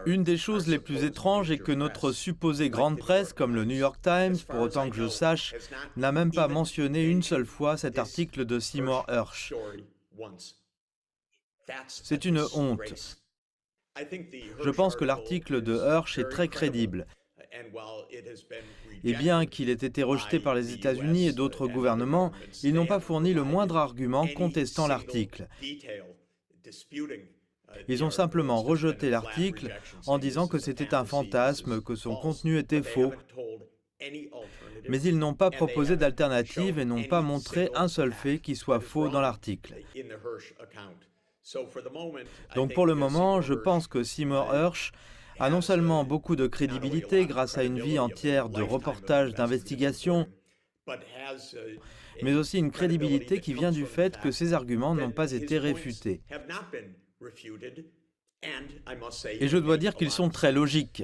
Une des choses les plus étranges est que notre supposée grande presse, comme le New York Times, pour autant que je sache, n'a même pas mentionné une seule fois cet article de Seymour Hersh. C'est une honte. Je pense que l'article de Hersh est très crédible. Et bien qu'il ait été rejeté par les États-Unis et d'autres gouvernements, ils n'ont pas fourni le moindre argument contestant l'article. Ils ont simplement rejeté l'article en disant que c'était un fantasme, que son contenu était faux. Mais ils n'ont pas proposé d'alternative et n'ont pas montré un seul fait qui soit faux dans l'article. Donc pour le moment, je pense que Seymour Hersh a non seulement beaucoup de crédibilité grâce à une vie entière de reportages, d'investigations, mais aussi une crédibilité qui vient du fait que ses arguments n'ont pas été réfutés. Et je dois dire qu'ils sont très logiques.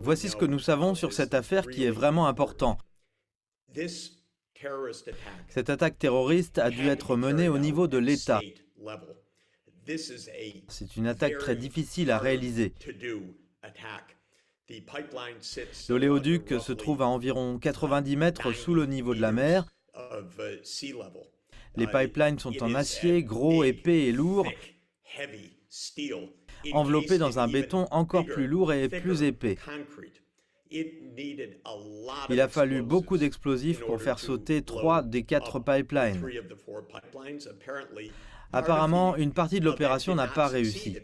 Voici ce que nous savons sur cette affaire qui est vraiment important. Cette attaque terroriste a dû être menée au niveau de l'État. C'est une attaque très difficile à réaliser. L'oléoduc se trouve à environ 90 mètres sous le niveau de la mer. Les pipelines sont en acier, gros, épais et lourd, enveloppés dans un béton encore plus lourd et plus épais. Il a fallu beaucoup d'explosifs pour faire sauter 3 des 4 pipelines. Apparemment, une partie de l'opération n'a pas réussi.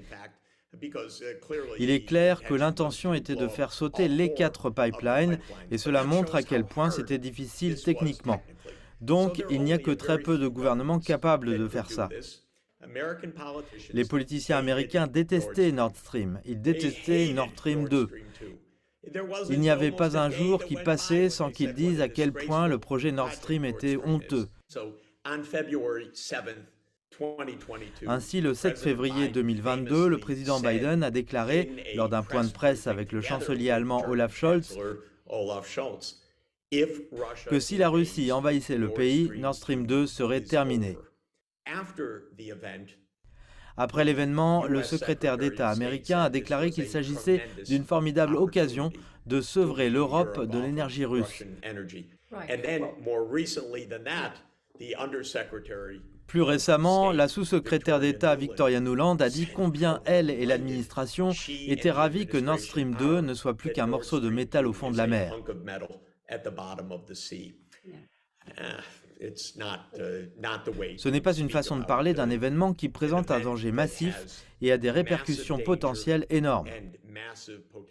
Il est clair que l'intention était de faire sauter les 4 pipelines, et cela montre à quel point c'était difficile techniquement. Donc, il n'y a que très peu de gouvernements capables de faire ça. Les politiciens américains détestaient Nord Stream. Ils détestaient Nord Stream 2. Il n'y avait pas un jour qui passait sans qu'ils disent à quel point le projet Nord Stream était honteux. Ainsi, le 7 février 2022, le président Biden a déclaré, lors d'un point de presse avec le chancelier allemand Olaf Scholz, que si la Russie envahissait le pays, Nord Stream 2 serait terminé. Après l'événement, le secrétaire d'État américain a déclaré qu'il s'agissait d'une formidable occasion de sevrer l'Europe de l'énergie russe. Plus récemment, la sous-secrétaire d'État Victoria Nuland a dit combien elle et l'administration étaient ravis que Nord Stream 2 ne soit plus qu'un morceau de métal au fond de la mer. Ce n'est pas une façon de parler d'un événement qui présente un danger massif et a des répercussions potentielles énormes.